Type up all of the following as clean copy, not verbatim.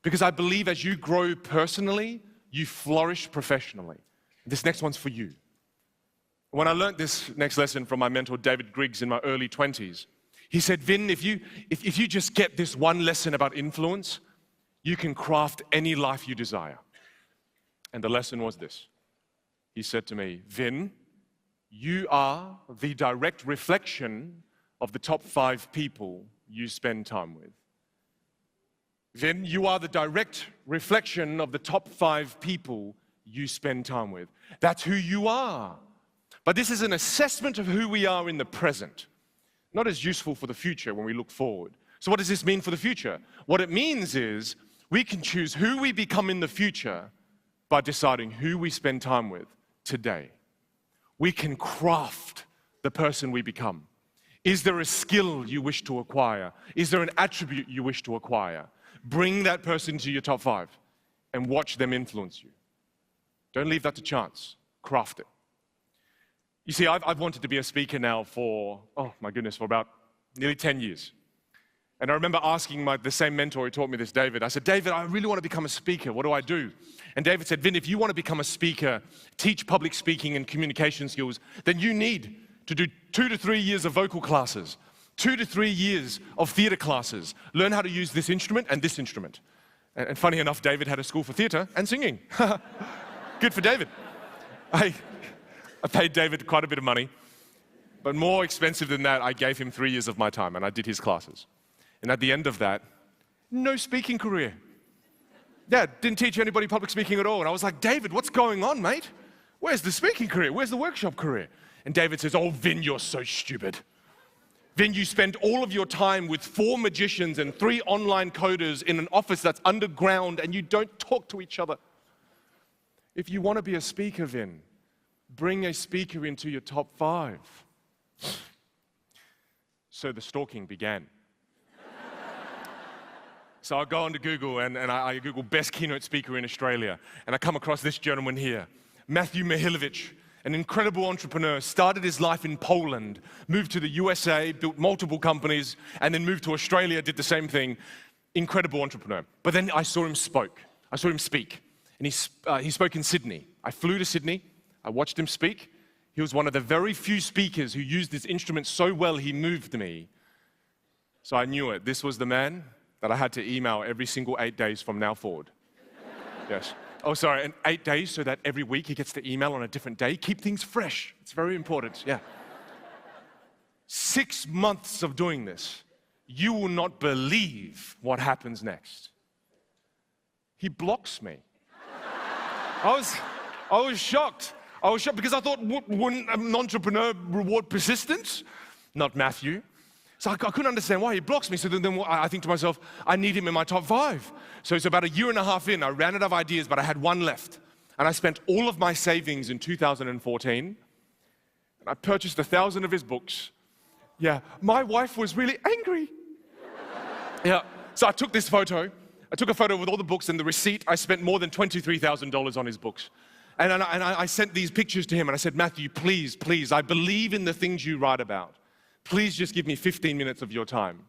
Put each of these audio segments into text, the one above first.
Because I believe as you grow personally, you flourish professionally. This next one's for you. When I learned this next lesson from my mentor, David Griggs, in my early 20s, he said, Vin, if you just get this one lesson about influence, you can craft any life you desire. And the lesson was this. He said to me, Vin, you are the direct reflection of the top 5 people you spend time with. Vin, you are the direct reflection of the top 5 people you spend time with. That's who you are. But this is an assessment of who we are in the present, not as useful for the future when we look forward. So what does this mean for the future? What it means is we can choose who we become in the future by deciding who we spend time with today. We can craft the person we become. Is there a skill you wish to acquire? Is there an attribute you wish to acquire? Bring that person to your top 5 and watch them influence you. Don't leave that to chance. Craft it. You see, I've wanted to be a speaker now for about nearly 10 years. And I remember asking the same mentor who taught me this, David. I said, David, I really want to become a speaker. What do I do? And David said, Vin, if you want to become a speaker, teach public speaking and communication skills, then you need to do 2 to 3 years of vocal classes, 2 to 3 years of theater classes, learn how to use this instrument and this instrument. And funny enough, David had a school for theater and singing. Good for David. I paid David quite a bit of money, but more expensive than that, I gave him 3 years of my time and I did his classes. And at the end of that, no speaking career. Yeah, didn't teach anybody public speaking at all. And I was like, David, what's going on, mate? Where's the speaking career? Where's the workshop career? And David says, oh, Vin, you're so stupid. Vin, you spend all of your time with 4 magicians and 3 online coders in an office that's underground and you don't talk to each other. If you want to be a speaker, Vin, bring a speaker into your top 5. So the stalking began. So I go onto Google and I Google best keynote speaker in Australia. And I come across this gentleman here, Matthew Mihaljevic, an incredible entrepreneur, started his life in Poland, moved to the USA, built multiple companies, and then moved to Australia, did the same thing. Incredible entrepreneur. But then I saw him speak. And he spoke in Sydney. I flew to Sydney. I watched him speak. He was one of the very few speakers who used this instrument so well he moved me. So I knew it. This was the man that I had to email every single 8 days from now forward. Yes. Oh, sorry, and 8 days so that every week he gets the email on a different day. Keep things fresh. It's very important, yeah. 6 months of doing this, you will not believe what happens next. He blocks me. I was shocked. I was shocked because I thought, wouldn't an entrepreneur reward persistence? Not Matthew. So I couldn't understand why he blocks me. So then I think to myself, I need him in my top 5. So it's about 1.5 years in, I ran out of ideas, but I had 1 left. And I spent all of my savings in 2014. And I purchased 1,000 of his books. Yeah, my wife was really angry. Yeah, so I took this photo. I took a photo with all the books and the receipt. I spent more than $23,000 on his books. And I sent these pictures to him and I said, Matthew, please, please, I believe in the things you write about. Please just give me 15 minutes of your time.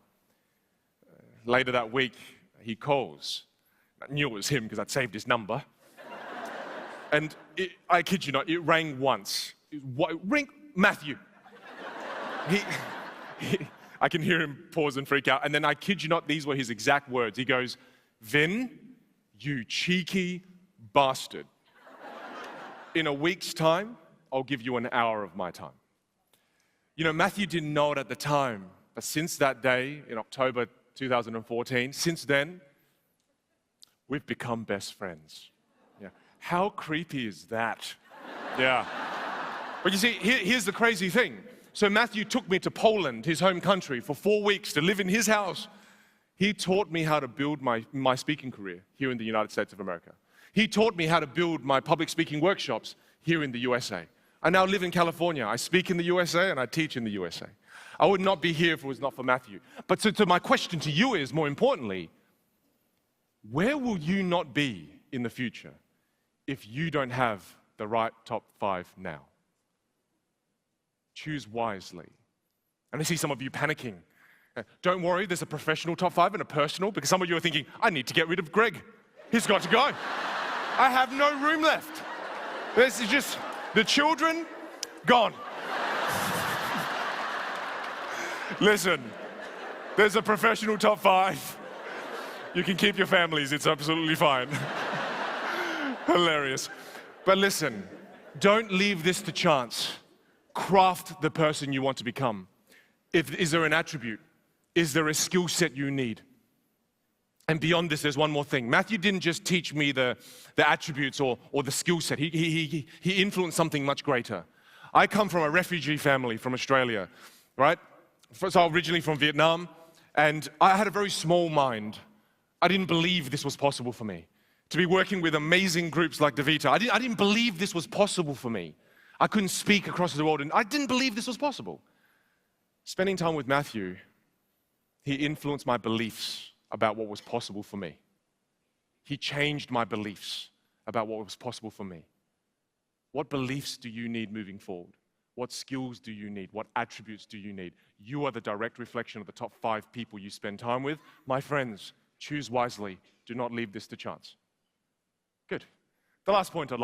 Later that week, he calls. I knew it was him because I'd saved his number. And I kid you not, it rang once. Ring, Matthew. I can hear him pause and freak out. And then I kid you not, these were his exact words. He goes, Vin, you cheeky bastard. In a week's time, I'll give you an hour of my time. You know, Matthew didn't know it at the time, but since that day, in October 2014, since then, we've become best friends. Yeah. How creepy is that? Yeah. But you see, here's the crazy thing. So Matthew took me to Poland, his home country, for 4 weeks to live in his house. He taught me how to build my speaking career here in the United States of America. He taught me how to build my public speaking workshops here in the USA. I now live in California. I speak in the USA and I teach in the USA. I would not be here if it was not for Matthew. But so my question to you is, more importantly, where will you not be in the future if you don't have the right top 5 now? Choose wisely. And I see some of you panicking. Don't worry, there's a professional top 5 and a personal, because some of you are thinking, I need to get rid of Greg. He's got to go. I have no room left. This is just the children gone. Listen, there's a professional top 5. You can keep your families, it's absolutely fine. Hilarious. But listen, don't leave this to chance. Craft the person you want to become. Is there an attribute? Is there a skill set you need? And beyond this, there's one more thing. Matthew didn't just teach me the attributes or the skill set. He influenced something much greater. I come from a refugee family from Australia, right? So originally from Vietnam, and I had a very small mind. I didn't believe this was possible for me. To be working with amazing groups like Davita, I didn't believe this was possible for me. I couldn't speak across the world, and I didn't believe this was possible. Spending time with Matthew, he influenced my beliefs about what was possible for me. He changed my beliefs about what was possible for me. What beliefs do you need moving forward? What skills do you need? What attributes do you need? You are the direct reflection of the top 5 people you spend time with. My friends, choose wisely. Do not leave this to chance. Good. The last point I'd like